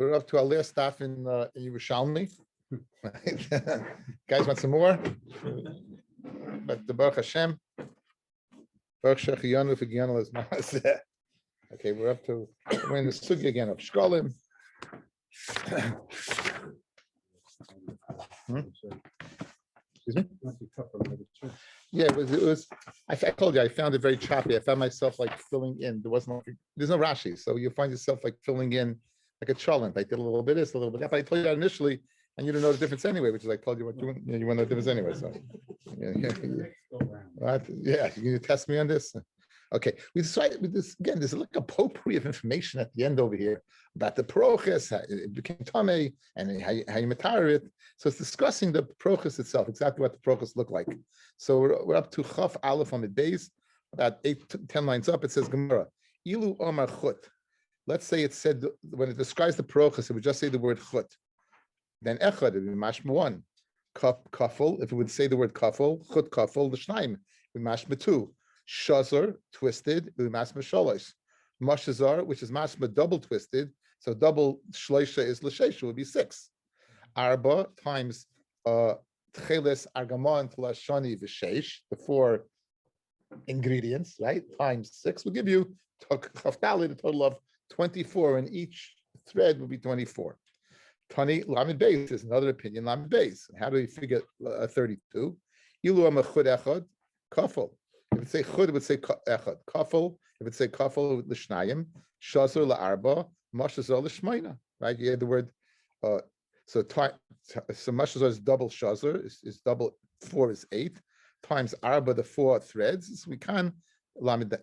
We're up to our last staff in Yerushalmi. Guys, want some more? But the Baruch Hashem. Baruch Shechiyanu Figiyanu is Maaseh. Okay, we're in the Sugi again of Shekalim. Excuse me? Yeah, it was. I told you I found it very choppy. I found myself like filling in. There's no Rashi, so you find yourself like filling in like a cholent. I did a little bit of this, a little bit of that. But I told you that initially, and you didn't know the difference anyway, which is I told you what you want to know the difference anyway. So, yeah, you test me on this. Okay, we decided with this again. There's like a potpourri of information at the end over here about the proches, how it became tame, and how you matar it. So it's discussing the proches itself, exactly what the proches look like. So we're up to Chaf Aleph on the base, about 8 to 10 lines up. It says Gemara, Ilu Omar Chut. Let's say it said when it describes the proches, it would just say the word Chut. Then Echad, it would be mashma 1. Kafel, if it would say the word Kafel, Chut Kafel, the Shnaim, it would be mashma 2. Shazar, twisted, it would be mashma Shalosh. Mashazar, which is mashma double twisted, so double Shloisha is L'Shesha, would be 6. Arba times Tcheles, Argamon, and Lashani, Vishesh, the 4 ingredients, right? Times 6 will give you a total of 24, and each thread will be 24. Tani Lamed Beis is another opinion, Lamed Beis. How do we figure 32? Ilu Amachud Echad, Kafel. If it say Chud, it would say Echad. Kafel, if it say Kafel, L'Shnayim, Shazar La'arba, Mashazar L'Shmaina, right? You had the word, so Mashazar is double Shazar, is double, 4 is 8, times Arba, the 4 threads, so we can Lamed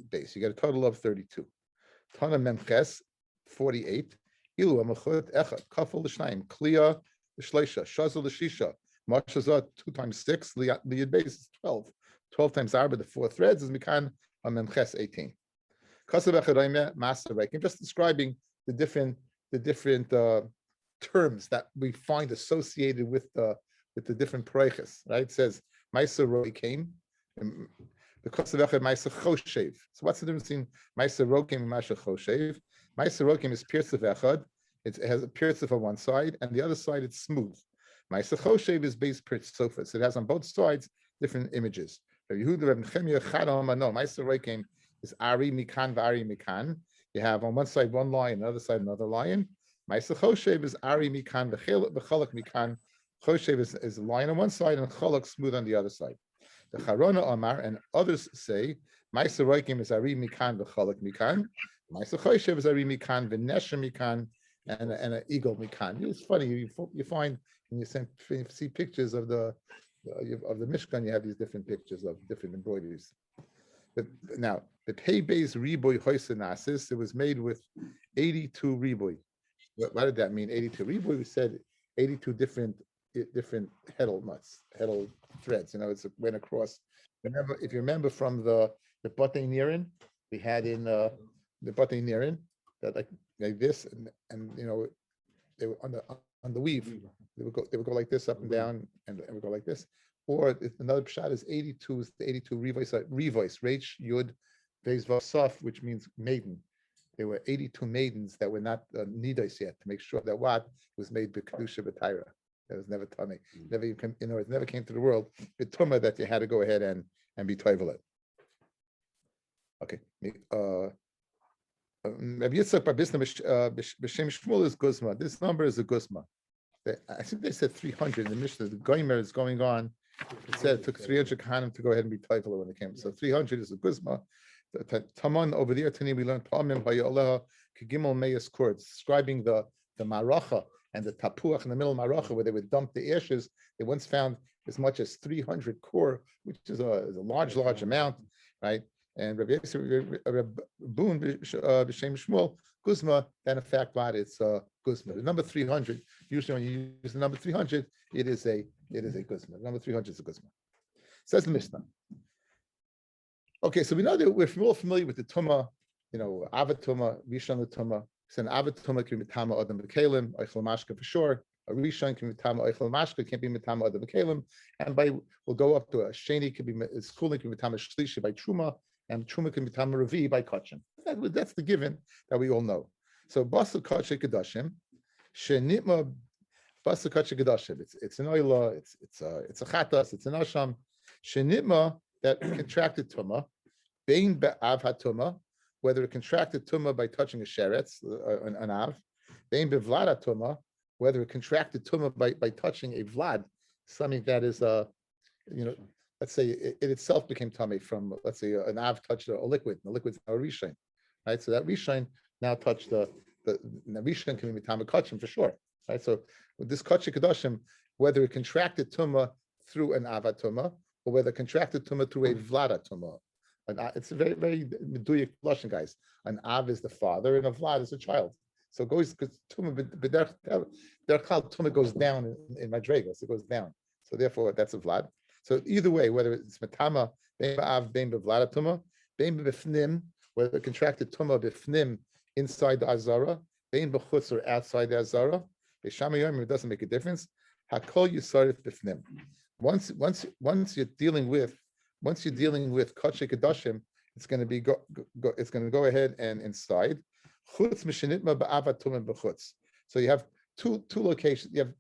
Beis. You get a total of 32. Tana Memches, 48. Ilu Amachud Echad, Kafel L'Shnayim, Kliya L'Shleisha, Shazar L'Shisha, Mashazar 2 times 6, Liyad Beis is 12. 12 times Arba, the 4 threads, is Mikan Memches 18. Just describing the different terms that we find associated with the different pareches, right? It says Ma'aser Rokem, the Kosevechet Ma'aser Choshev. So what's the difference between Ma'aser Rokem and Ma'aser Choshev? Ma'aser Rokem is Pirtzef Echad. It has a Pirtzef on one side, and the other side it's smooth. Ma'aser Choshev is base Pirtzef Sofa, so it has on both sides different images. Ma'aser Rokem is Ari Mikan V'Ari Mikan. You have on one side one lion, on the other side another lion. Ma'aser Choshev is Ari Mikan V'Cholak Mikan. Choshev is a lion on one side and Cholak smooth on the other side. The Charona Omar and others say Ma'aser Rokem is Ari Mikan V'Cholak Mikan. Ma'aser Choshev is Ari Mikan V'Nesha Mikan and an eagle Mikan. It's funny you find when you see pictures of the Mishkan, you have these different pictures of different embroideries. But now the Pei Beis Riboy Hoisenasis, it was made with 82 Riboy. What did that mean? 82 Riboy, we said 82 different heddle nuts, heddle threads. It went across. If you remember from the Batei Nirin, we had in the Batei Nirin that like this, and they were on the weave. They would go like this up and down, and it would go like this. Or another pshat is 82 is the 82 revoice, Reich Yud Beis Vav Saf, which means maiden. There were 82 maidens that were not nidos yet, to make sure that what was made b'kedusha b'tayra. That was never tummy. Never even it never came to the world b'tumah that you had to go ahead and be toivelet. Okay. Rabbi Yitzchak Bar Bisna b'Shem Shmuel is guzma. This number is a guzma. I think they said 300 in the Mishnah. The Goimer is going on. It said it took 300 kahanim to go ahead and be toivelet when it came. So 300 is a guzma. Taman over there, Tani, we learned Pa'amim Hayaleha Kigimel Meyas Kur, describing the maracha and the tapuach in the middle of maracha where they would dump the ashes. They once found as much as 300 kur, which is a large amount, right? And Rabbi Boon B'Shem Shmuel Guzma, then in fact, what it's Guzma. The number 300. Usually, when you use the number 300, it is a Guzma. The number 300 is a Guzma. Says the Mishnah. Okay, so we know that we're all familiar with the Tumah, Avat Tumah, Rishon Tumah. So an Avat Tumah can be Tama Adam B'Kalim, Eichel Mashka for sure. A Rishon can be Tama Eichel Mashka, can't be Tama Adam B'Kalim. And we'll go up to a Sheni, can be schooling, can be Tama Shlishi by Truma, and Truma can be Tama Ravi by Kachin. That's the given that we all know. So Basel Kachin Kedashim, Shenitma basa kacha gedashim. It's an oila. It's a chatas. It's an asham. Shenitma that contracted tuma. Bein be'av hatuma, whether it contracted tuma by touching a sheretz, an av. Bein bevlad hatuma, whether it contracted tuma by touching a vlad, something that is let's say it itself became tummy from, let's say, an av touched a liquid, and the liquid's now a rishon, right? So that rishon now touched the rishon can be mitama kachim for sure, right? So with this kachim kedoshim, whether it contracted tuma through an ava tuma or whether it contracted tuma through a vlada tuma, it's a very very meduyak lashon, guys. An av is the father and a vlad is a child. So it goes because tuma tuma goes down in madregas, it goes down. So therefore that's a vlad. So either way, whether it's matama, bein ba'av, bein b'vlada tuma, bein b'fnim, whether it contracted tuma b'fnim inside the azara, bein b'chutz or outside the azara, b'shamayim, it doesn't make a difference. Hakol yisarif b'fnim. Once you're dealing with kachei kedashim, it's going to be it's going to go ahead and inside. Chutz mishenitma ba'avat tuma b'chutz. So you have two locations. You have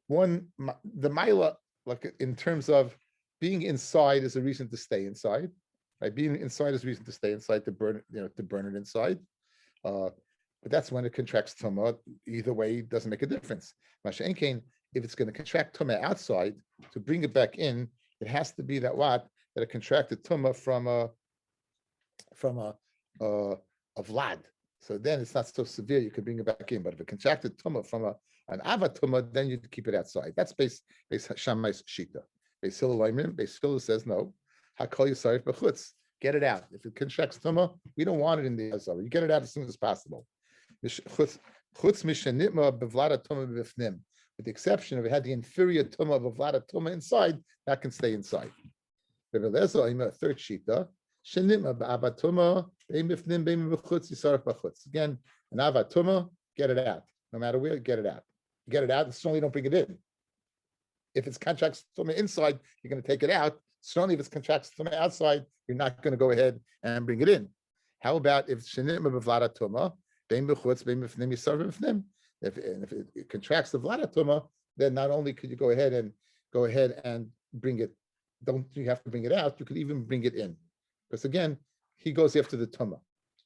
one, the maila, like in terms of being inside is a reason to stay inside, right? Being inside is a reason to stay inside, to burn it inside. But that's when it contracts tuma. Either way, it doesn't make a difference. Masha Enkein, if it's going to contract tuma outside to bring it back in, it has to be that it contracted tuma from a vlad. So then it's not so severe. You could bring it back in. But if it contracted tuma from an avatuma, then you keep it outside. That's base Shammai's shita. Base Hillel says no. Hakol yisarif b'chutz. Get it out. If it contracts tuma, we don't want it in the azara. You get it out as soon as possible. Chutz mishenitma bevlada tuma b'fnim. With the exception of it had the inferior tuma of bevlada tuma inside, that can stay inside. Rabbi Lezer, third shita. Shenitma b'avatuma bein b'fnim bein b'chutz yisarif b'chutz. Again, an avatuma, get it out. No matter where, get it out. Get it out, and certainly don't bring it in. If it's contracts from the inside, you're going to take it out. Certainly, if it's contracts from the outside, you're not going to go ahead and bring it in. How about if shenitma b'vlada tuma, bein b'chutz, bein b'fnim yisar b'fnim? If it contracts the vlada tuma, then not only could you go ahead and bring it, don't you have to bring it out? You could even bring it in, because again, he goes after the tuma.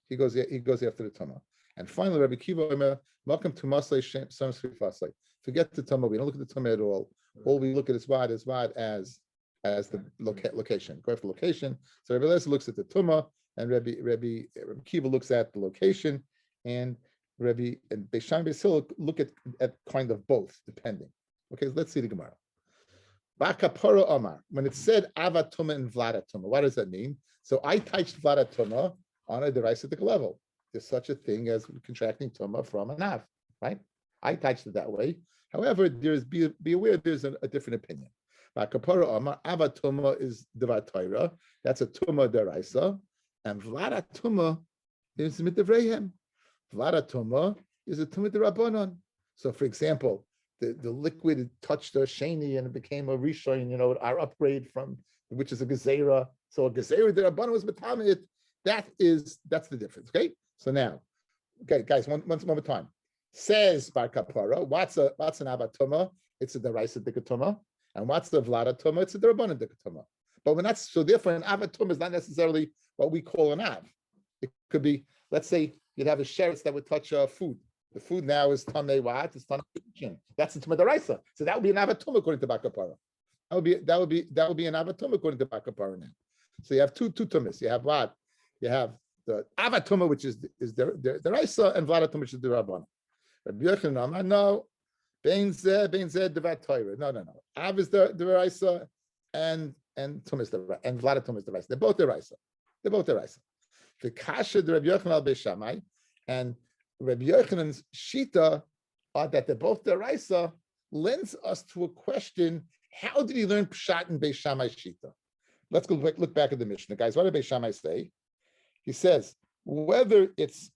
He goes after the tuma. And finally, Rabbi Kiva, welcome to Maslei Shem Sri Faslei. Forget the tuma. We don't look at the tuma at all. All we look at is vad as the location. Go after location. So Rabbi Lezer looks at the tuma, and Rabbi Kiva looks at the location, and Rabbi and Beishan Beisil look at kind of both, depending. Okay, let's see the Gemara. Bakapara Omar. When it said avatuma and vlada tuma, what does that mean? So I touched vlada tuma on a derisitic level. There's such a thing as contracting tuma from an av, right? I touched it that way. However, be aware there's a different opinion. Kapara Amar Ava Tuma is Devat Torah. That's a Tuma deraisa, and Vlada Tuma is Mitavrehem. Vlada Tuma is a Tuma derabanan. So, for example, the liquid touched a sheni and it became a rishon. Our upgrade from which is a gezerah. So a gezerah derabanan was metamit. That's the difference. Okay. So now, okay, guys, one more time. Says Bar Kapara, what's an avatuma? It's a deraisa dikatuma. And what's the vlada tuma? It's a derabanan dikatuma. But when that's so therefore an avatuma is not necessarily what we call an av. It could be, let's say you'd have a sheretz that would touch food. The food now is tamei what? It's tamei kitchen. That's the tuma deraisa. So that would be an avatuma according to Bar Kapara. That would be an avatuma according to Bar Kapara now. So you have two tumas. You have what? You have the avatuma, which is the raisa, and vladatuma, which is the rabbanon. Rabbi Yochanan, no, bein zeh devat Torah. No. Av is the raisa, and tum is and vladatuma is the raisa. They're both the raisa. The kasha the Rabbi Yochanan al Beishamai, and Rabbi Yochanan's shita are that they're both the raisa lends us to a question: how did he learn pshat in Beishamai shita? Let's go look back at the Mishnah, guys. What did Beishamai say? He says whether it's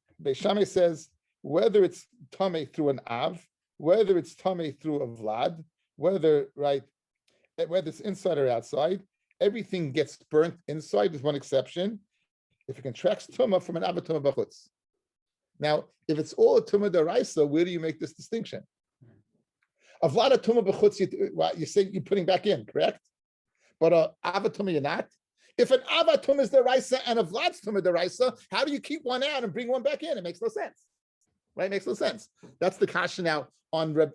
tamei through an av, whether it's tamei through a vlad, whether it's inside or outside, everything gets burnt inside. There's one exception: if it contracts tuma from an avatuma b'chutz. Now, if it's all a tumah deraisa, where do you make this distinction? A vlada tumah b'chutz, you say you're putting back in, correct? But a ava tumah you're not. If an ava tumah is deraisa and a vlad's tumah deraisa, how do you keep one out and bring one back in? It makes no sense, right? It makes no sense. That's the kasha now on the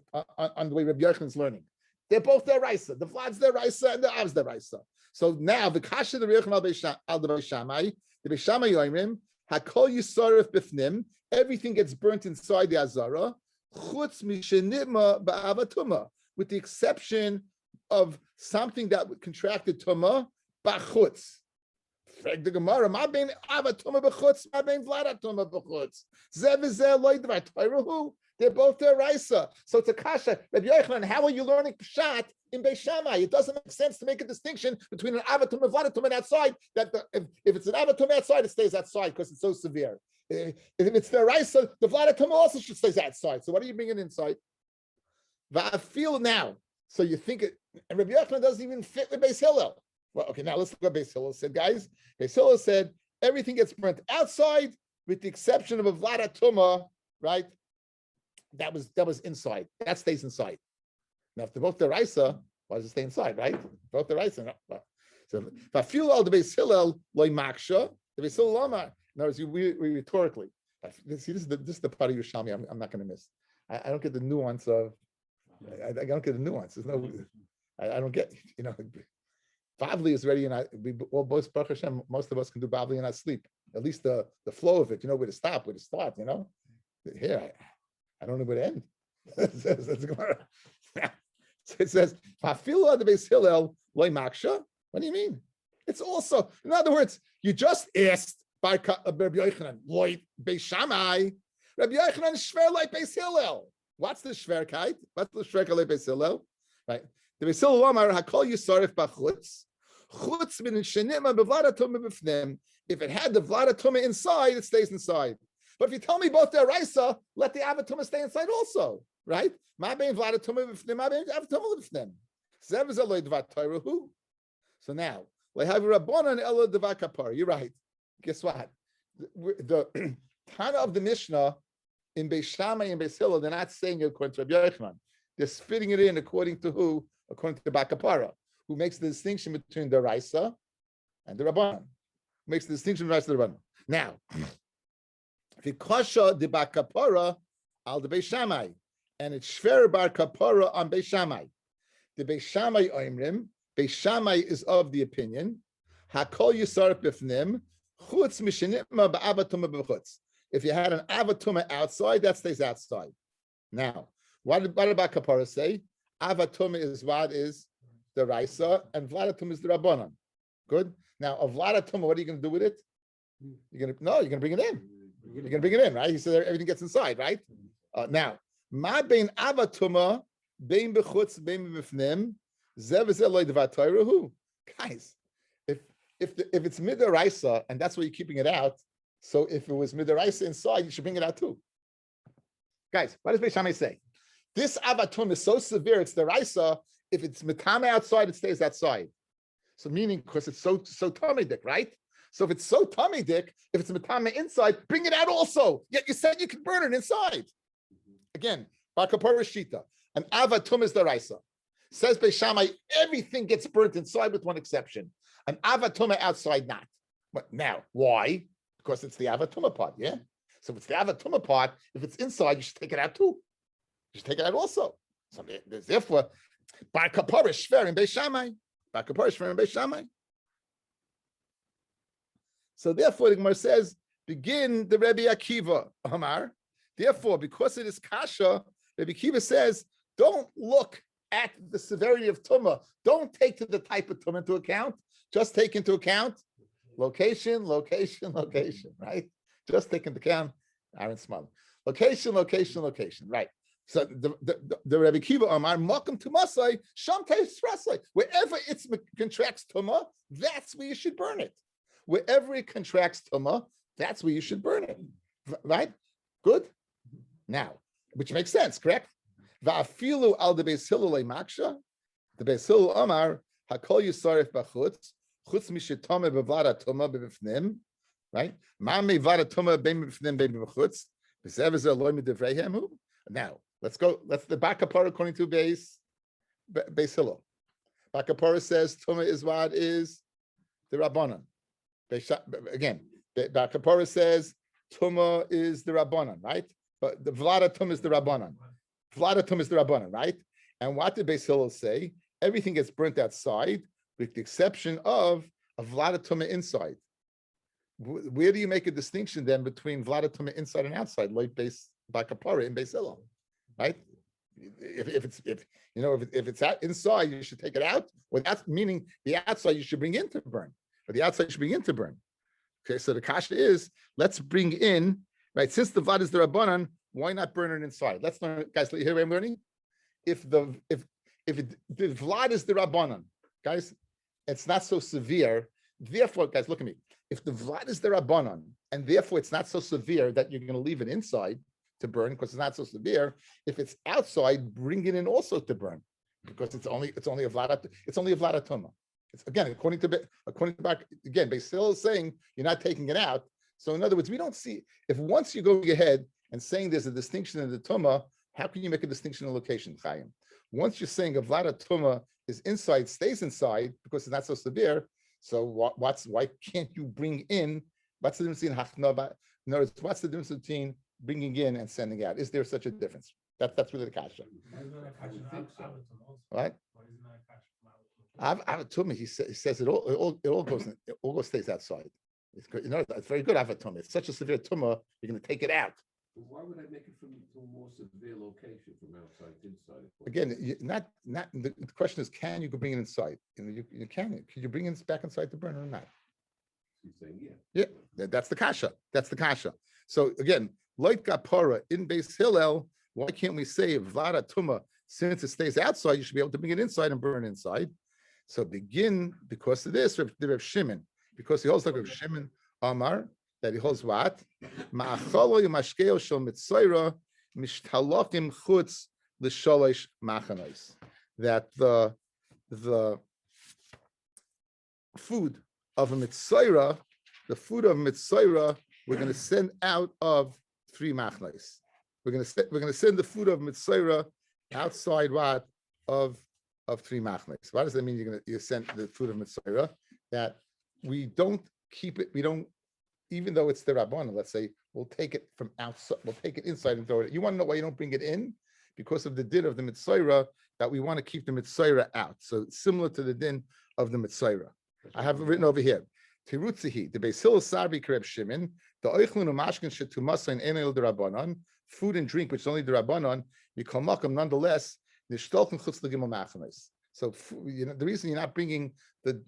way Rabbi Yochanan's learning. They're both deraisa. The vlad's deraisa and the av's deraisa. So now the kasha the Rabbi Yochanan's al the Beishamai yoimrim hakol yisarif bifnim. Everything gets burnt inside the azara. Chutz mishenitma ba'ava tumah, with the exception of something that contracted tumah b'chutz. Frag the Gemara, ma bein ava tumah b'chutz, ma bein vlada tumah b'chutz. Zeh v'zeh lo yidvar toirahu. They're both deraisa. So it's a kasha. Rabbi Yochanan, how are you learning pshat in Beis Shammai? It doesn't make sense to make a distinction between an ava tumah and vlada tumah outside. That if it's an ava tumah outside, it stays outside because it's so severe. If it's the raisa, the vlada tumah also should stay outside. So what are you bringing inside? Va'afil now. So you think it, and Rabbi Yochanan doesn't even fit with Beis Hillel. Well, okay, now let's look what Beis Hillel said, guys. Beis Hillel said everything gets burnt outside with the exception of a vlada tumah, right? That was inside. That stays inside. Now, if they're both the raisa, why does it stay inside, right? Both the raisa. No. So va'afil al the Beis Hillel loy maksha. The Beis Hillel lama. In other words, we rhetorically. See, this is the part of Yerushalmi I'm not going to miss. I don't get the nuance of. I don't get the nuance. There's no. I don't get. Bavli is ready, and well, both Baruch Hashem, most of us can do Bavli and not sleep. At least the flow of it, where to stop, where to start. Here, I don't know where to end. So it says, "Fafila the Beis Hillel loy maksha." What do you mean? It's also, in other words, you just asked. By Rabbi Yochanan, loy Beis Shammai. Rabbi Yochanan shver like Beis Hillel. What's the shverkeit? What's the shverkeit like Beis Hillel? Right. The Beis Hillel Amar hakol yisarif b'chutz. Chutz min shenitma b'vlada tumah b'fnim. If it had the vlada tumah inside, it stays inside. But if you tell me both they're raisa, let the ava tumah stay inside also. Right? Ma bein vlada tumah b'fnim, ma bein ava tumah b'fnim. Zev is a loy dvar toirahu. So now, lehavi rabbanan elo dvar kapar. You're right. Guess what? The Tana of the Mishnah in Beis Shammai and Beis Hillel, they're not saying it according to Rabbi Yochanan. They're fitting it in according to who? According to Bakapara, who makes the distinction between the Raisa and the Rabbanan. Makes the distinction between the Raisa and the Rabbanan. Now, Vikasha de Bakapara al the Beis Shammai, and it's Shver Bar Kapara on Beis Shammai. The Beis Shammai Oimrim, Beis Shammai is of the opinion, Hakol Yisar Bifnim. If you had an avatuma outside, that stays outside. Now, what did Kapara say? Avatuma is what is the raisa, and vladatum is the rabbanan. Good. Now, a vladatum, what are you going to do with it? You're going to bring it in. You're going to bring it in, right? He said everything gets inside, right? Now, ma bein avatuma bein bechutz bein b'fnim zev zeloy dvatayrahu. Guys. If it's midaraisa and that's why you're keeping it out, so if it was midaraisa inside, you should bring it out too. Guys, what does Beis Shammai say? This avatum is so severe, it's the raisa. If it's mitame outside, it stays outside. So meaning because it's so tamidik, right? So if it's so tamidik, if it's mitame inside, bring it out also. Yet you said you could burn it inside. Again, Bakapara Shita, an avatum is the raisa. Says Beis Shammai, everything gets burnt inside with one exception. An avatuma outside, not. But now, why? Because it's the avatuma part, yeah? So if it's the avatuma part, if it's inside, you should take it out too. You should take it out also. So therefore, by kapara shver in Beis Shammai. By kapara shver in Beis Shammai. So therefore, the Gemara says, begin the Rebbe Akiva, Amar. Therefore, because it is kasha, Rebbe Akiva says, don't look at the severity of tumah. Don't take the type of tumah into account. Just take into account location, right? Just take into account Aaron Small. Location, right? So the Rebbe Kiva Amar Malkum Tumasai Sham Rasai. Wherever it contracts tumah, that's where you should burn it. Wherever it contracts tumah, that's where you should burn it. Right? Good. Now, which makes sense, correct? Va'afilu al the Beis Hillel maksha. The Beis Hillel Amar Hakol Yisarif b'chutz. Chutz mishetome bevlada tuma b'bifnim, right? Ma mevlada tuma bein b'bifnim bein b'chutz. Now let's go. Let's the Bakapara according to Beis Hillel. Bakapara says Tuma is what is the Rabbanan. Again, Bakapara says Tuma is the Rabbanan, right? But the Vlada Tum is the Rabbanan. Vlada Tum is the Rabbanan, right? And what did Beis Hillel say? Everything gets burnt outside, with the exception of a Vlada Tuma inside. Where do you make a distinction then between Vlada Tuma inside and outside, like Bakapara in Beis Hillel, right? If it's out inside, you should take it out. Well, that's meaning the outside you should bring in to burn, or the outside you should bring in to burn. Okay, so the kasha is let's bring in, right? Since the vlad is the rabbanan, why not burn it inside? Let's learn, guys. Hear what I'm learning? If the vlad is the rabbanan, guys, it's not so severe. Therefore, guys, look at me. If the vlad is the rabbanan, and therefore it's not so severe that you're going to leave it inside to burn because it's not so severe. If it's outside, bring it in also to burn because it's only a vlada tuma. It's again according to back again. Beis Hillel is saying you're not taking it out. So in other words, we don't see if once you go ahead and saying there's a distinction in the tuma, how can you make a distinction in location, Chaim? Once you're saying a vlada tuma is inside, stays inside because it's not so severe. So why can't you bring in? What's the difference between hachnaba? In other words, what's the difference between bringing in and sending out? Is there such a difference? That's really the kasha. Right? Avatuma, he says it all goes stays outside. It's good. It's very good avatuma. It's such a severe tumah, you're going to take it out. Why would I make it from a more severe location from outside to inside? Again, the question is, can you bring it inside? You can. Can you bring it back inside to burn or not? He's saying, yeah. Yeah, that's the kasha. That's the kasha. So again, like Gapara in Beis Hillel, why can't we say Vlada Tuma, since it stays outside, you should be able to bring it inside and burn inside? So begin because of this, the Reb Shimon, because he holds like Reb Shimon Amar, that he holds what? Ma'achalo yumashkeo shel mitzayra mishtalokim chutz l'sholosh machanos. That the food of a mitzayra, we're going to send out of 3 machnos. We're going to send the food of mitzayra outside what of 3 machnos. What does that mean? You send the food of mitzayra that we don't keep it. We don't, even though it's the rabbanon. Let's say we'll take it from outside. We'll take it inside and throw it. You want to know why you don't bring it in? Because of the din of the mitzayra that we want to keep the mitzayra out. So it's similar to the din of the mitzayra. I have it written over here. Tirutzihi, the Beis Hillel Sarbi Reb Shimon, the Oichlin Umashkin Shetumasa in Enel the Rabbanon, food and drink which is only the Rabbanon, Mikol Makom nonetheless, Nishtolchen Chutz Legimel Machanos. So the reason you're not bringing the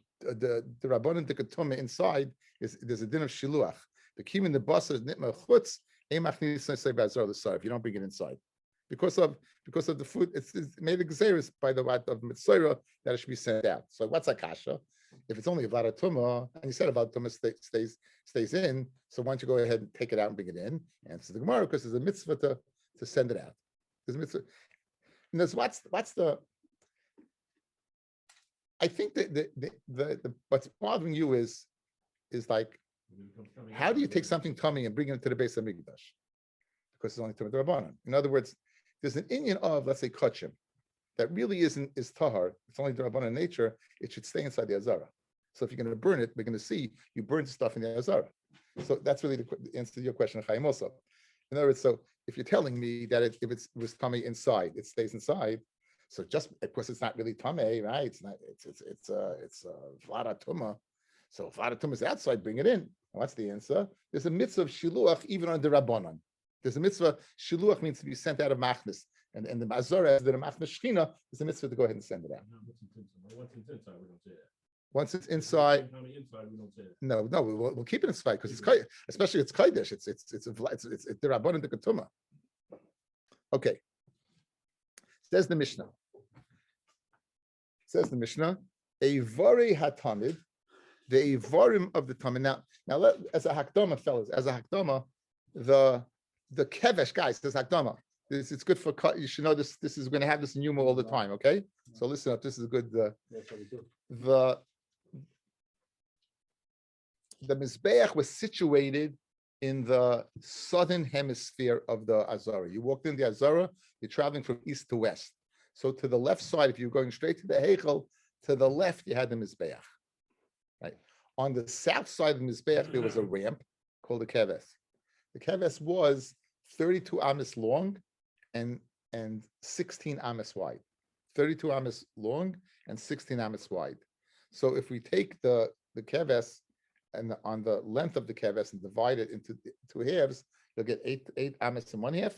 Rabbanon the Ketuma inside is there's a din of Shiluach. The Kim in the Basar is Nitma Chutz, Emach Nisay Say Bazar the Sar if you don't bring it inside. Because of the food, it's made a gzeris by the right of Mitzayra that it should be sent out. So what's a kasha? If it's only a vlada tuma, and you said about tuma stays in, so why don't you go ahead and take it out and bring it in? And it's the Gemara because there's a mitzvah to send it out. There's a mitzvah. And there's what's the? I think that the what's bothering you is like, how do you take something tummy and bring it to the base of Mikdash? Because it's only to the Rabbanan. In other words, there's an inyan of, let's say, kachim, that really is tahar. It's only the Rabbanan nature. It should stay inside the Azara. So if you're going to burn it, we're going to see you burn stuff in the Azara. So that's really the answer to your question, Chaim. Also, in other words, so if you're telling me that if it was tummy inside, it stays inside. So just of course it's not really tummy, right? It's not. It's vlada tuma. So if vlada tuma is outside, bring it in. And what's the answer? There's a mitzvah of shiluach even on the Rabbanan. There's a mitzvah, shiluach means to be sent out of machnas. And the mazora, as the machnas shchina, is a mitzvah to go ahead and send it out. Once it's inside, we don't say it. No, we'll keep it inside because it's especially it's kodesh. It's the rabbanon the ketuma. Okay. Says the Mishnah. A vari hatamid, the avarim of the tamid. Now, as a hakdama, fellas, the kevesh, guys, there's hakdama. It's good for, you should know this. This is going to have this in Yuma all the time, okay? So listen up. This is good. The mizbeach was situated in the southern hemisphere of the Azara. You walked in the Azara, you're traveling from east to west. So to the left side, if you're going straight to the Heichel, to the left, you had the Mizbeach. Right. On the south side of the Mizbeach, there was a ramp called the Keves. The Keves was 32 amas long and 16 amas wide. 32 amas long and 16 amas wide. So if we take the Keves and on the length of the Keves and divide it into two halves, you'll get eight amas in one half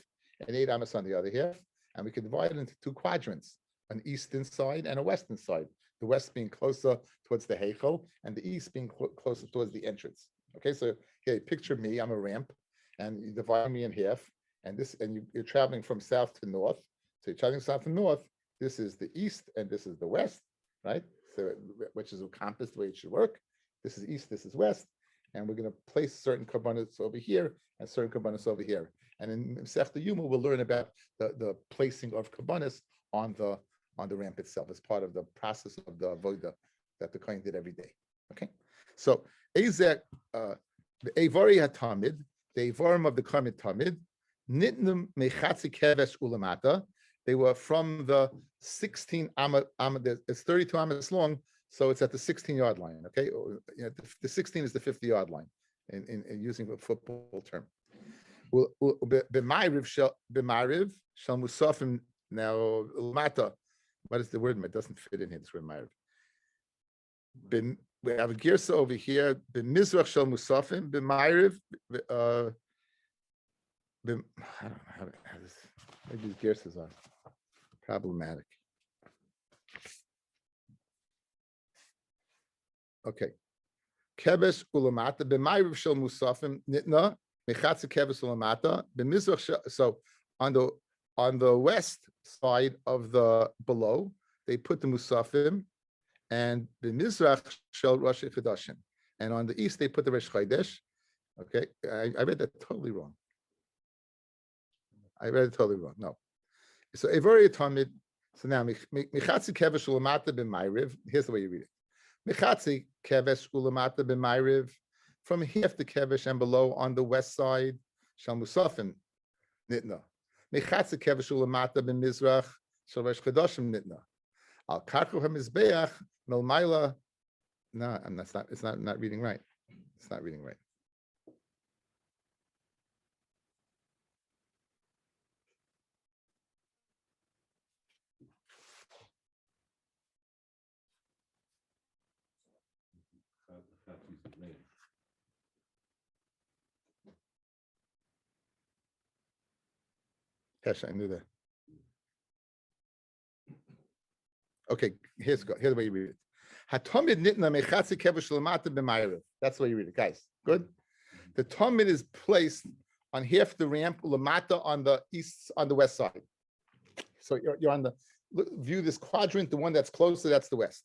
and 8 amas on the other half. And we can divide it into two quadrants, an eastern side and a western side. The west being closer towards the Heichel and the east being closer towards the entrance. Okay, so here, picture me, I'm a ramp, and you divide me in half, and you're traveling from south to north. So you're traveling south to north, this is the east and this is the west, right? So which is a compass, the way it should work. This is east, this is west, and we're going to place certain carbonates over here and certain carbonates over here. And in Masechta Yuma, we'll learn about the placing of carbonates on the ramp itself as part of the process of the avoda that the kohen did every day. Okay, so Ezek, the Avari HaTamid, the Avarim of the Karmid Tamid, Nitnum Mechatzi Kevesh Ulamata. They were from the 16 Amad, it's 32 Amas long, so it's at the 16-yard line. Okay, the 16 is the 50-yard line in using a football term. B'ma'ariv shel musafim. Now Ulamata. What is the word? It doesn't fit in here. This word ma'ariv. We have a girsa over here. B'mizrach shel musafim. B'ma'ariv. I don't know how this. Maybe these girsas are problematic. Okay. Kevesh ulamata. B'ma'ariv shel musafim. Nitna. Mechatze kevesh ulamata. B'mizrach shel. So on the west side of the below, they put the musafim, and the mizrach shel Rosh Chodeshim, and on the east they put the Rosh Chodesh. Okay, I read that totally wrong. No, so Avari Tamid. So now mechatzi kevesh ulamata b'mayriv. Here's the way you read it: mechatzi kevesh ulamata b'mayriv, from half the kevesh and below on the west side shel musafim nitna. Mechatzi kevesh ulamata b'mizrach shel Rosh Chodeshim nitna. Al karchu hamizbeach melmaila. No, and that's not. It's not reading right. It's not reading right. Yes, I knew that. Okay, here's the way you read it. Hatomid nitna mechatzi kevesh lamata b'mayrav. That's the way you read it, guys. Good. The tomid is placed on half the ramp lamata on the west side. So you're on the view this quadrant. The one that's closer, that's the west.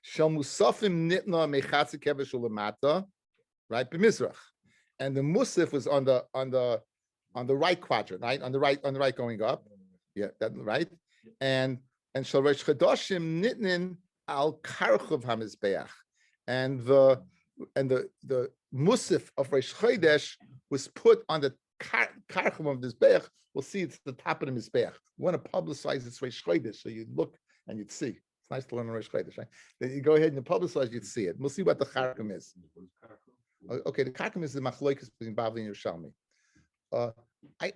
Shel musafim nitna mechatzi kevesh lamata, right? B'mizrach, and the musaf was on the right quadrant, right? On the right going up. Yeah, that right. And shel Rosh Chodeshim nitnin al karchuv hamizbeach, and the musaf of Rosh Chodesh was put on the karchuv of the mizbeach. We'll see it's the top of the mizbeach. We want to publicize it's Rosh Chodesh, so you'd look and you'd see. It's nice to learn Rosh Chodesh, right? Then you go ahead and you publicize, you'd see it. We'll see what the karchuv is. Okay, the karchuv is the machlokes between Bavli and Yerushalmi. I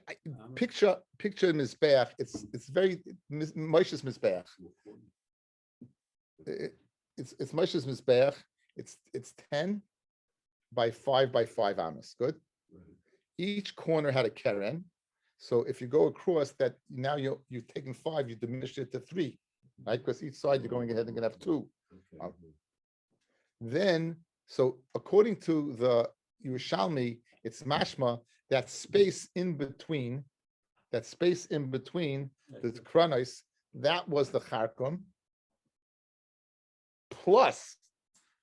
picture Mizbeach. It's very Moshe's Mizbeach. It's Moshe's Mizbeach. It's 10 by 5 by 5 amas. Good. Each corner had a keren. So if you go across that, now you're taking 5, you diminish it to 3, right? Because each side you're going ahead and going to have 2. Then, so according to the Yerushalmi, it's mashma. That space in between the Kronos, that was the Charkum, plus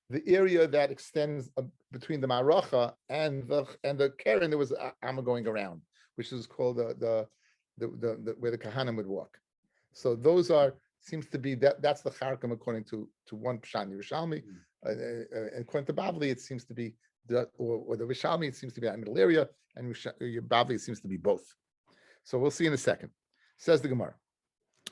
the area that extends between the Maracha and the Keren. There was Amma going around, which is called the where the Kahanim would walk. So those seems to be that's the Charkum according to one Pshat Yerushalmi, and according to Bavli, it seems to be or the Rishalmi seems to be that middle area, and your Bavli seems to be both. So we'll see in a second. Says the Gemara.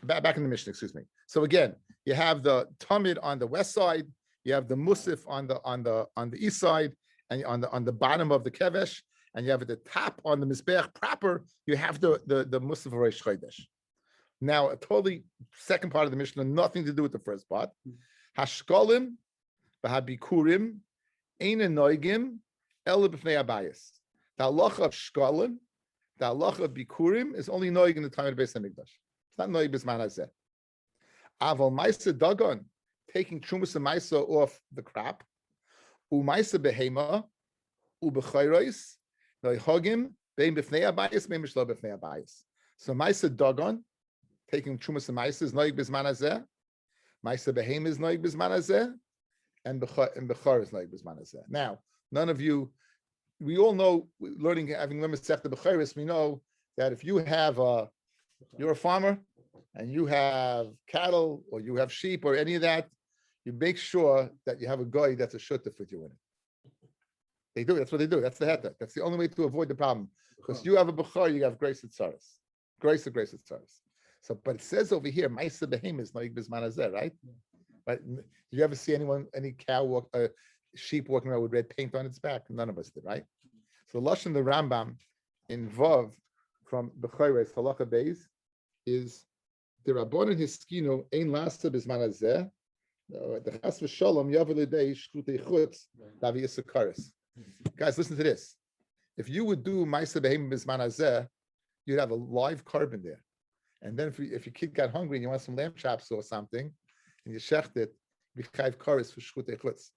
Back in the Mishnah, excuse me. So again, you have the Tamid on the west side, you have the Musif on the east side, and on the bottom of the Kevesh, and you have at the top on the Mizbeach proper, you have the Musaf Reish Chodesh. Now, a totally second part of the Mishnah, nothing to do with the first part. Hashkolim, v'habikurim, ein noigim, el b'fnei abayis. The halacha of shkolim, the halacha of bikurim is only noig in the time of the Beis Hamikdash. It's not noig b'zman hazeh. Aval ma'isa dagon, taking trumas and ma'isa off the crop, u'ma'isa behema, u'b'chayros, noihogim, bein b'fnei abayis, bein b'shlo b'fnei abayis. So ma'isa dagon, taking trumas and ma'isa is noig b'zman hazeh. Ma'isa behema is noig b'zman hazeh. And Bechar is like Bisman Hazeh. Now, none of you, we all know, learning, having learned Masechta Becharis, we know that if you have you're a farmer and you have cattle or you have sheep or any of that, you make sure that you have a guy that's a shuttif with you in it. They do, that's what they do. That's the heter. That's the only way to avoid the problem. Because you have a Bechar, you have grace at Saras. Grace at Saras. So, but it says over here, Ma'isa Behim is like Bisman Hazeh, right? But did you ever see any cow sheep walking around with red paint on its back? None of us did, right? So Lashon the Rambam in Vav from Bechayres Halacha Beis is the Rabbanon Hiskino ein lasa bisman hazeh the Chas v'Shalom yavel lidei shchutei chutz davi yisakaris. Guys, listen to this. If you would do Ma'aseh Behem bisman hazeh, you'd have a live carbon there. And then if your kid got hungry and you want some lamb chops or something, and you shecht it, b'chayv karis for shchutei chutz.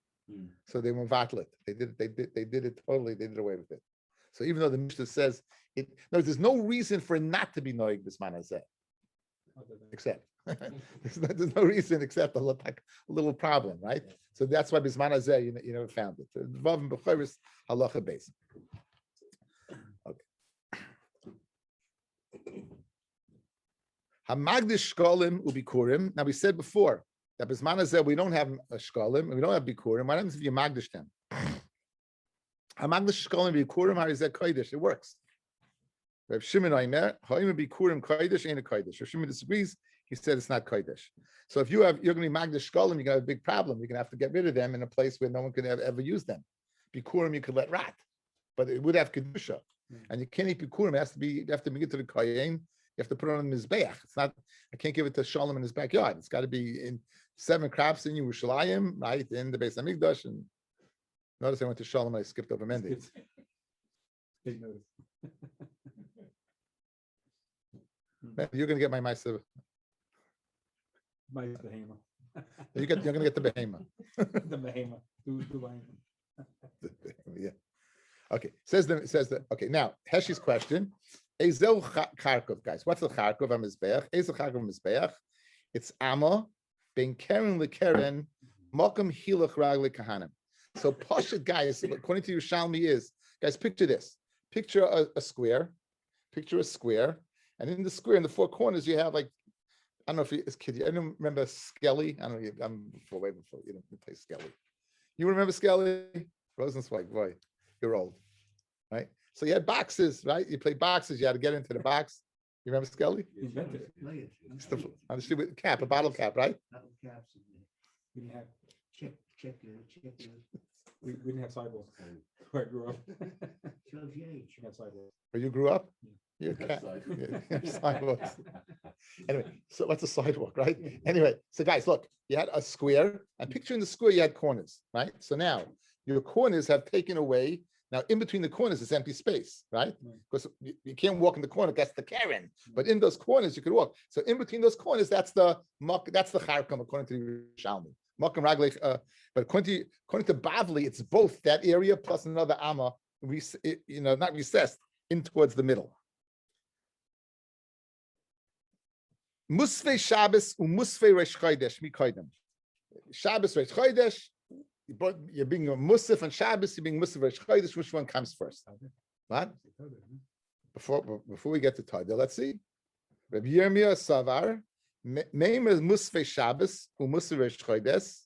So they were vatlet. They did it totally. They did away with it. So even though the Mishnah says it, no, there's no reason for it not to be noig bisman hazeh, except there's no reason except a little problem, right? So that's why bisman hazeh you never found it. Vav and b'chayris halacha beis. Okay. Hamagdish shkolim ubikurim. Now we said before that bisman hazeh we don't have a shkolim and we don't have bikurim. What happens if you magdish them? Hamagdish shkolim bikurim harizeh kodesh. It works. Reb Shimon Aimer, ha'im bikurim kodesh ain't a kodesh. Reb Shimon disagrees. He said it's not kodesh. So if you're going to be magdish shkolim, you're going to have a big problem. You're going to have to get rid of them in a place where no one could ever use them. Bikurim you could let rot, but it would have kedusha, and you can't eat bikurim. It has to be. You have to bring it to the kohen. You have to put it on the mizbeach. It's not. I can't give it to Shalom in his backyard. It's got to be in 7 crops in Yerushalayim, right in the Beis Hamikdash. And notice I went to Shalom. I skipped over Mendes. Big notice. You're going to get my ma'aseh. My behema. You're going to get the behema. The behema. Yeah. Okay. Says the. Okay. Now Heshi's question. Ezel Charkov, guys. What's the Charkov on Mizbeach? Ezel Charkov on Mizbeach. It's Amma ben Keren lekeren Mokum Hilach Ragli Kahanim. So Pashat, guys, according to Yerushalmi is, guys, picture this. Picture a square. Picture a square. And in the square, in the 4 corners, you have like, I don't know if you, as kids, I don't remember Skelly. I don't know, I'm way before you didn't play Skelly. You remember Skelly? Rosenzweig, boy, you're old, right? So you had boxes, right? You played boxes, you had to get into the box. You remember Skelly? On the street with cap, a bottle cap, right? Bottle caps. We didn't have Check. we didn't have sidewalks where I grew up. Shows your age. We had sidewalks. Where you grew up? Yeah. You had sidewalks. Anyway, so what's a sidewalk, right? Anyway, so guys, look, you had a square, and picture in the square you had corners, right? So now your corners have taken away. Now in between the corners is empty space, right? Because you can't walk in the corner, that's the Karen. But in those corners you could walk. So in between those corners, that's the Charkam according to the Yerushalmi. But according to Bavli, it's both that area plus another Amma, not recessed in towards the middle. Musfei Shabbos u'musfei Reish Chodesh mikoydem. Shabbos Reish Chodesh. You're being a Musaf on Shabbos. You're being Musaf Reish Chodesh. Which one comes first? What? Before we get to Tadeh, let's see. Rabbi Yirmiyah Savar. Name is Musfei Shabbos u'musfei Reish Chodesh.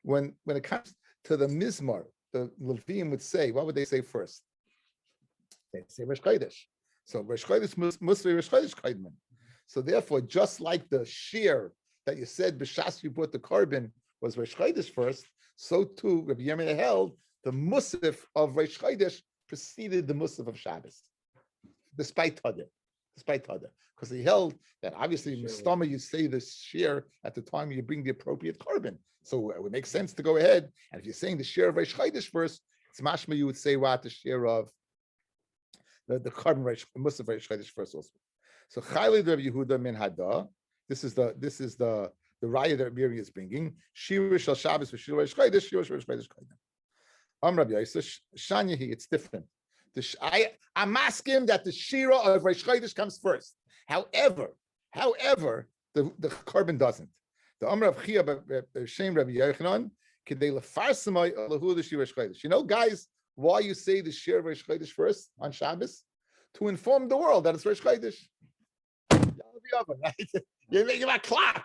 When it comes to the Mizmor the Levim would say, what would they say first? They'd say Rosh Chodesh. So Rosh Chodesh must be Rosh Chodesh Kaidman. So therefore, just like the shear that you said b'shas you brought the carbon was Rosh Chodesh first, so too Rabbi Yemin held the musaf of Rosh Chodesh preceded the musaf of Shabbos, despite Tada, because he held that obviously in the stomach you say the shear at the time you bring the appropriate carbon. So it would make sense to go ahead, and if you're saying the shear of Rosh Chodesh first, it's mashma you would say what the shear of the carbon musaf Rosh Chodesh first also. So Chayli Rabbi Yehuda min Hada. This is the raya that Miri is bringing. Shira shel Shabbos v'shira Rosh Chodesh, Shira shel Rosh Chodesh Kodesh. Rabbi Yosef Shanyahi. It's different. I'm asking that the Shira of Rosh Chodesh comes first. However, the carbon doesn't. The Amr of Chia Shem Rabbi Yochanan Kedei lefarsamai alahu the Shira Rosh Chodesh. You know, guys, why you say the Shira of Rosh Chodesh first on Shabbos? To inform the world that it's Rosh Chodesh. Right? You're making a clock.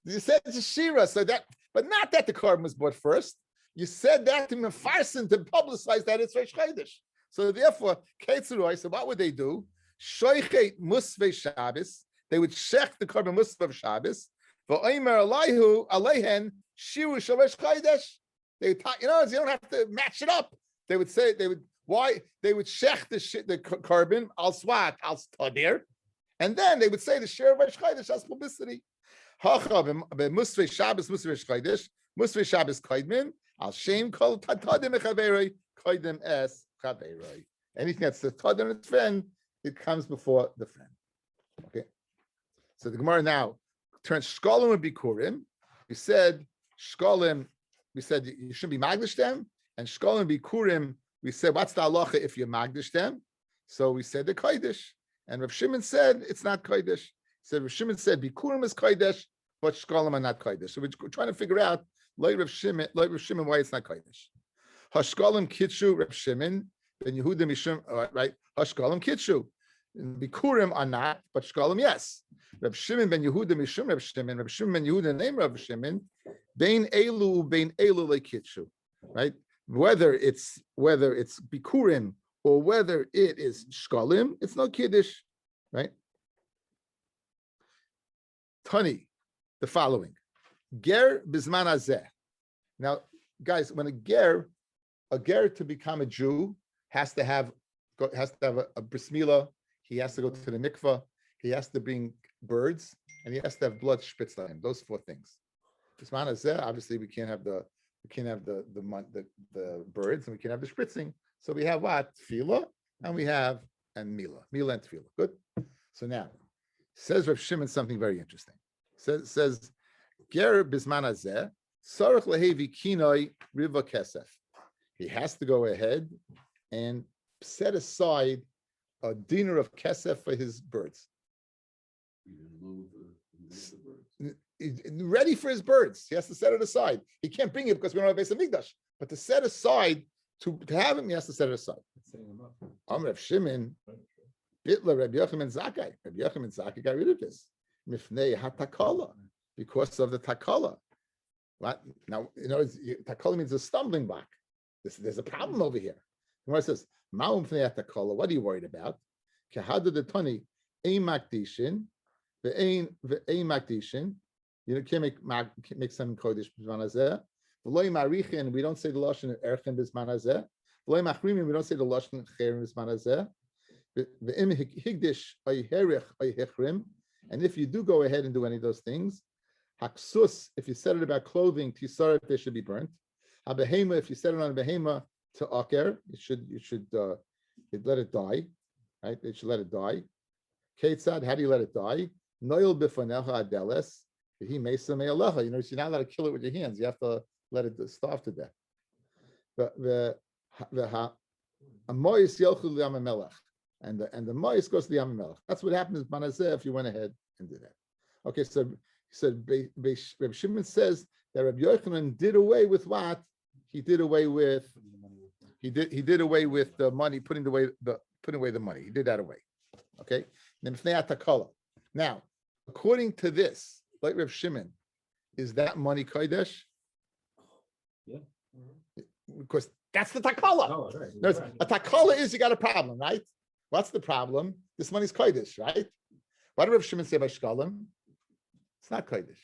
You said it's a Shira, so that, but not that the carbon was bought first. You said that to Mefarsin to publicize that it's Rosh Chodesh. So therefore, Ketzuroi, so what would they do? Shoichet Musve Shabbos, they would check the carbon Musve of Shabbos. V'oimer Alayhu Aleihen Shiru Rosh Chodesh. They would, you don't have to match it up. They would say they would check the carbon al swat al stadir. And then they would say the share of Rosh Chodesh as publicity. Musve Shabbos, Musve Rosh Chodesh, Musve Shabbos Kaidmin, Al Shem Kol Tatadim Echaveroi, Kaidim Es Chaveroi. Anything that's the Tad and its friend, it comes before the friend. Okay. So the Gemara now turns Shkolim and Bikurim. We said Shkolim, we said you shouldn't be Magdish them, and Shkolim and Bikurim, we said what's the halacha if you Magdish them? So we said the Kodesh. And Rav Shimon said it's not Kodesh. Rav Shimon said Bikurim is Kodesh, but Shkolim are not Kodesh. So we're trying to figure out like Rav Shimon why it's not Kodesh. Hashkolim Kitshu Rav Shimon, Ben Yehuda Mishum, right? Hashkolim Kitshu. Bikurim are not, but Shkolim yes. Rav Shimon Ben Yehuda Mishum Rav Shimon Ben Yehuda name Rav Shimon, Bein Elu Le Kitshu, right? Whether it's Bikurim or whether it is Shkolim, it's no Kiddush, right? Tani, the following. Ger Bizman Azeh. Now, guys, when a ger to become a Jew has to have a bris milah, he has to go to the mikvah, he has to bring birds, and he has to have blood spritz on him. Those four things. Bizman Azeh, obviously we can't have the birds, and we can't have the spritzing. So we have what? Tefillah, and we have Mila and Tefillah. Good. So now, says Rav Shimon something very interesting. Says Ger Bizman Hazeh, Sarach Lehevi Kinoi Riva Kesef. He has to go ahead and set aside a dinar of kesef for his birds. Ready for his birds. He has to set it aside. He can't bring it because we don't have a Beis Hamikdash. But to set aside, to have him, he has to set it aside. Rav Shimon, Bitla Rabbi Yochanan Zakai. Rabbi Yochanan Zakai got rid of this. Mifnei hatakala, because of the takala. What? Now, takala means a stumbling block. There's a problem over here. The Gemara says, Ma'um fnei hatakala. What are you worried about? Kehada de tani ein makdishin, ve'ein makdishin. You can't make some kodesh b'zman hazeh. V'loy marichin. We don't say the lashon erchen b'zman hazeh. V'loy machrimin. We don't say the lashon cherim b'zman hazeh. Ve'im higdish ay herich ay hechrim. And if you do go ahead and do any of those things, haksus, if you said it about clothing, tisaret, they should be burnt. Habehema, if you said it on a behema to aker, you should let it die, right? It should let it die. Ketzad, how do you let it die? Noil bifanecha adeles, he mesa me'alecha. You're not allowed to kill it with your hands. You have to let it starve to death. The amoyis yelchu li'amamelech. And the mois goes to the Yam Melech. That's what happens with Manazeh if you went ahead and did that. Okay, so he said Reb Shimon says that Rabbi Yochanan did away with what? He did away with the money, putting away the money. He did that away. Okay. Now, according to this, like Reb Shimon, is that money kodesh? Yeah. Because That's the takala. Oh, right. No, a takala is you got a problem, right? What's the problem? This money's kodesh, right? What did Rav Shimon say by shkalim? It's not kodesh.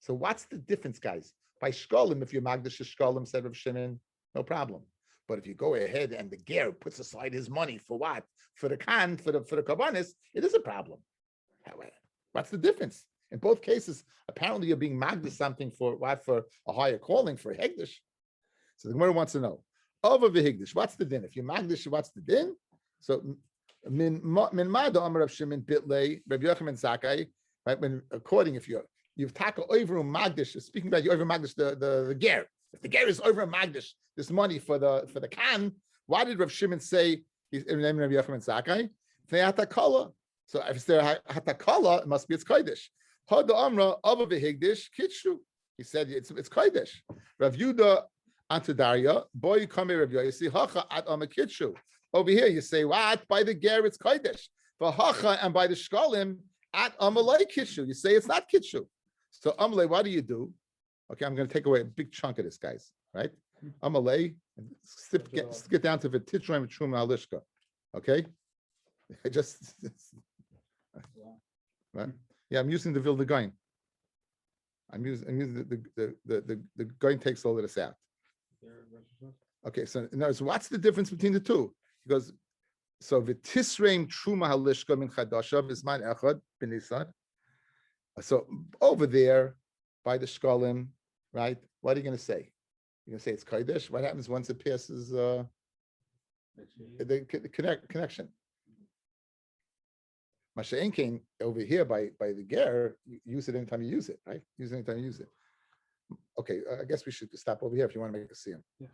So what's the difference, guys? By shkalim, if you magdash shkalim, said Rav Shimon, no problem. But if you go ahead and the ger puts aside his money for what? For the kan, for the karbanis, it is a problem. What's the difference? In both cases, apparently you're being magdash something for what? For a higher calling, for hegdish. So the Gemara wants to know, over v'higdish, what's the din? If you magdish, what's the din? So min ma'da amar Rav Shimon bitlei Rav Yochanan Zakai, right? When according, if you've taken over magdish, speaking about you over magdish the ger. If the ger is over magdish this money for the kan, why did Rav Shimon say he's in the name of Rav Yochanan Zakai? Hatakala. So if it's there hatakala, it must be it's kodesh. Hada amra over v'higdish kitshu. He said it's kodesh. Rav Yuda Antudaria, boy come here, Rav Yosi, you see hacha at amakitshu. Over here, you say what? By the ger, it's kodesh. For hacha and by the shkalim at amalei kitshu. You say it's not kitshu. So amalei, what do? Okay, I'm going to take away a big chunk of this, guys. Right? Amalei, get down to v'titroim truma alishka. Okay, I just right? Yeah, I'm using the Vilna Gaon. I'm using the Gaon takes all of this out. Okay, so what's the difference between the two? He goes, so v'tisreim truma halishka min chadasha v'zman echad b'nisan. So over there by the shkalim, right? What are you going to say? You're going to say it's kodesh. What happens once it passes the connection? Masha'en came over here by the ger. Use it anytime you use it, right? Use it anytime you use it. Okay, I guess we should stop over here if you want to make a siyum. Yeah.